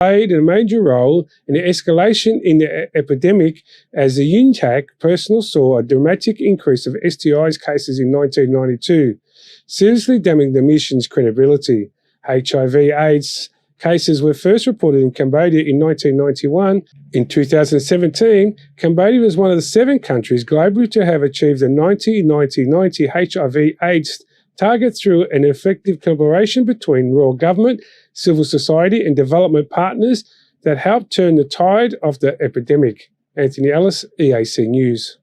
played a major role in the escalation in the epidemic as the UNTAC personnel saw a dramatic increase of STIs cases in 1992, seriously damaging the mission's credibility. HIV/AIDS cases were first reported in Cambodia in 1991. In 2017, Cambodia was one of the 7 countries globally to have achieved the 90-90-90 HIV/AIDS target through an effective collaboration between royal government, civil society and development partners that helped turn the tide of the epidemic. Anthony Ellis, EAC News.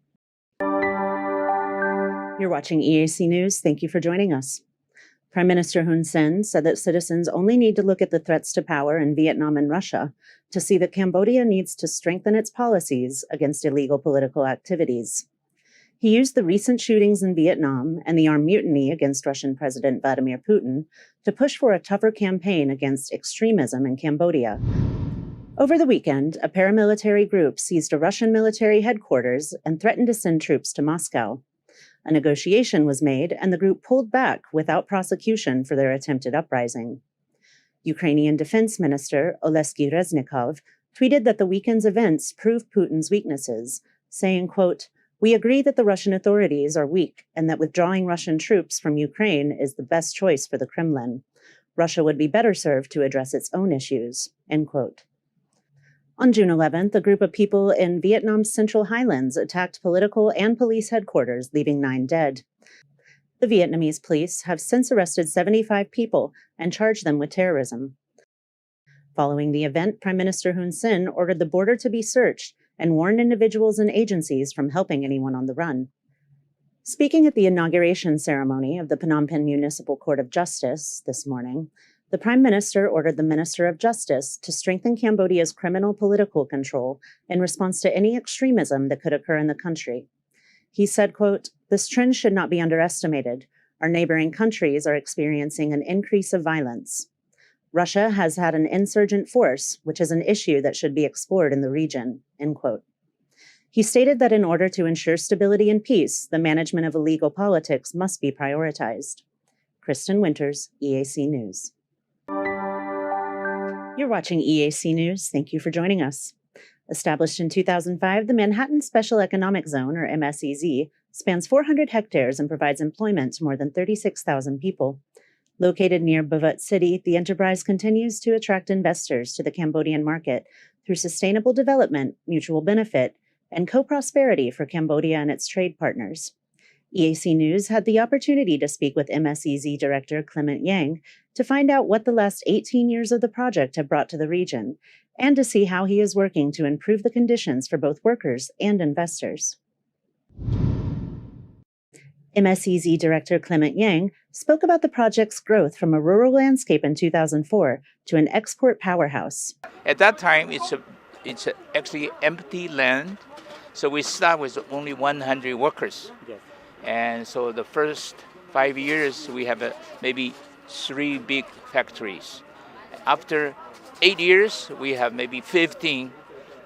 You're watching EAC News. Thank you for joining us. Prime Minister Hun Sen said that citizens only need to look at the threats to power in Vietnam and Russia to see that Cambodia needs to strengthen its policies against illegal political activities. He used the recent shootings in Vietnam and the armed mutiny against Russian President Vladimir Putin to push for a tougher campaign against extremism in Cambodia. Over the weekend, a paramilitary group seized a Russian military headquarters and threatened to send troops to Moscow. A negotiation was made, and the group pulled back without prosecution for their attempted uprising. Ukrainian Defense Minister Oleksiy Reznikov tweeted that the weekend's events proved Putin's weaknesses, saying, quote, "We agree that the Russian authorities are weak and that withdrawing Russian troops from Ukraine is the best choice for the Kremlin. Russia would be better served to address its own issues," end quote. On June 11th, a group of people in Vietnam's Central Highlands attacked political and police headquarters, leaving 9 dead. The Vietnamese police have since arrested 75 people and charged them with terrorism. Following the event, Prime Minister Hun Sen ordered the border to be searched and warned individuals and agencies from helping anyone on the run. Speaking at the inauguration ceremony of the Phnom Penh Municipal Court of Justice this morning, the Prime Minister ordered the Minister of Justice to strengthen Cambodia's criminal political control in response to any extremism that could occur in the country. He said, quote, "This trend should not be underestimated. Our neighboring countries are experiencing an increase of violence. Russia has had an insurgent force, which is an issue that should be explored in the region," end quote. He stated that in order to ensure stability and peace, the management of illegal politics must be prioritized. Kristen Winters, EAC News. You're watching EAC News. Thank you for joining us. Established in 2005, the Manhattan Special Economic Zone, or MSEZ, spans 400 hectares and provides employment to more than 36,000 people. Located near Buvut City, the enterprise continues to attract investors to the Cambodian market through sustainable development, mutual benefit, and co-prosperity for Cambodia and its trade partners. EAC News had the opportunity to speak with MSEZ Director Clement Yang to find out what the last 18 years of the project have brought to the region, and to see how he is working to improve the conditions for both workers and investors. MSEZ Director Clement Yang spoke about the project's growth from a rural landscape in 2004 to an export powerhouse. At that time, it's actually empty land, so we start with only 100 workers. Yes. And so the first 5 years, we have maybe 3 big factories. After 8 years, we have maybe 15.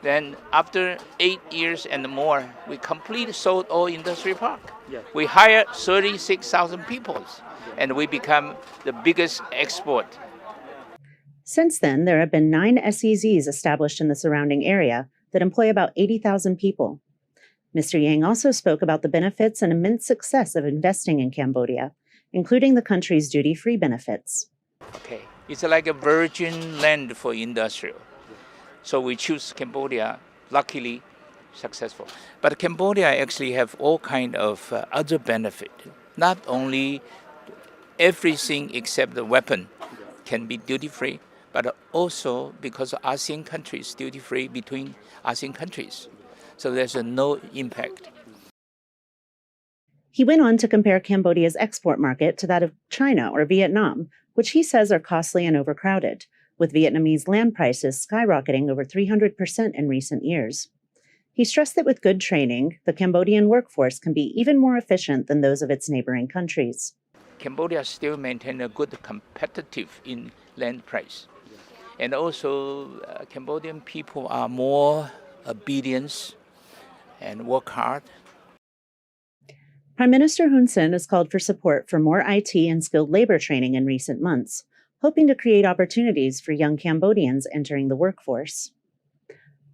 Then after 8 years and more, we completely sold all industry park. Yes. We hired 36,000 people, and we become the biggest export. Since then, there have been 9 SEZs established in the surrounding area that employ about 80,000 people. Mr. Yang also spoke about the benefits and immense success of investing in Cambodia, including the country's duty-free benefits. Okay, it's like a virgin land for industrial. So we choose Cambodia, luckily successful. But Cambodia actually have all kind of other benefit. Not only everything except the weapon can be duty-free, but also because ASEAN countries duty-free between ASEAN countries. So there's no impact. He went on to compare Cambodia's export market to that of China or Vietnam, which he says are costly and overcrowded, with Vietnamese land prices skyrocketing over 300% in recent years. He stressed that with good training, the Cambodian workforce can be even more efficient than those of its neighboring countries. Cambodia still maintain a good competitive in land price. And also Cambodian people are more obedient and work hard. Prime Minister Hun Sen has called for support for more IT and skilled labor training in recent months, hoping to create opportunities for young Cambodians entering the workforce.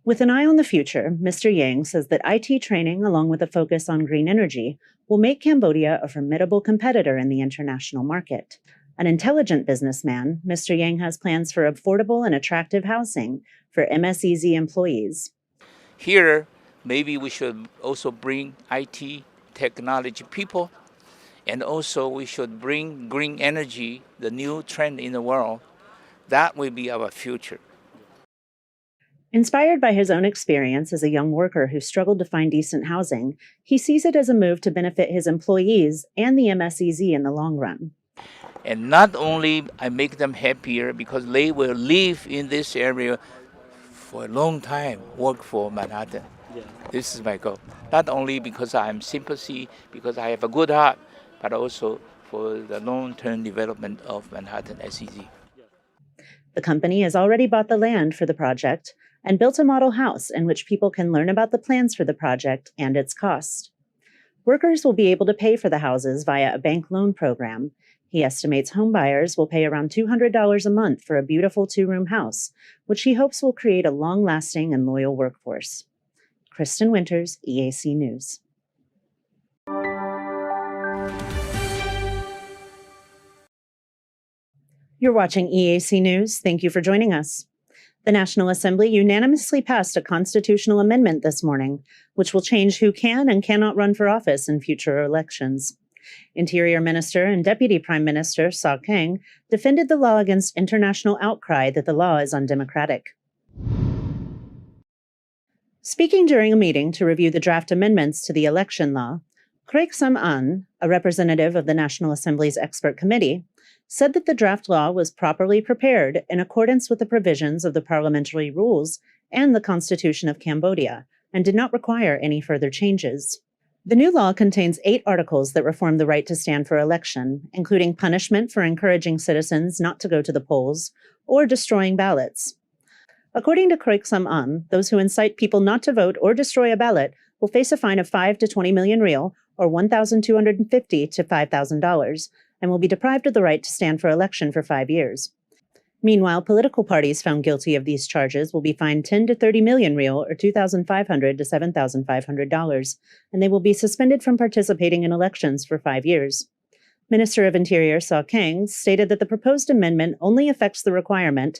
With an eye on the future, Mr. Yang says that IT training, along with a focus on green energy, will make Cambodia a formidable competitor in the international market. An intelligent businessman, Mr. Yang has plans for affordable and attractive housing for MSEZ employees. Here, maybe we should also bring IT technology people, and also we should bring green energy, the new trend in the world. That will be our future. Inspired by his own experience as a young worker who struggled to find decent housing, he sees it as a move to benefit his employees and the MSEZ in the long run. And not only I make them happier because they will live in this area for a long time, work for Manhattan. Yeah. This is my goal. Not only because I am sympathy, because I have a good heart, but also for the long-term development of Manhattan SEZ. The company has already bought the land for the project and built a model house in which people can learn about the plans for the project and its cost. Workers will be able to pay for the houses via a bank loan program. He estimates home buyers will pay around $200 a month for a beautiful two-room house, which he hopes will create a long-lasting and loyal workforce. Kristen Winters, EAC News. You're watching EAC News. Thank you for joining us. The National Assembly unanimously passed a constitutional amendment this morning, which will change who can and cannot run for office in future elections. Interior Minister and Deputy Prime Minister Saw Kang defended the law against international outcry that the law is undemocratic. Speaking during a meeting to review the draft amendments to the election law, Craig Sam-an, a representative of the National Assembly's expert committee, said that the draft law was properly prepared in accordance with the provisions of the parliamentary rules and the Constitution of Cambodia, and did not require any further changes. The new law contains 8 articles that reform the right to stand for election, including punishment for encouraging citizens not to go to the polls or destroying ballots. According to Craig Sam-an, those who incite people not to vote or destroy a ballot will face a fine of 5 to 20 million real, or $1,250 to $5,000, and will be deprived of the right to stand for election for 5 years. Meanwhile, political parties found guilty of these charges will be fined 10 to 30 million real, or $2,500 to $7,500, and they will be suspended from participating in elections for 5 years. Minister of Interior Saw Kang stated that the proposed amendment only affects the requirement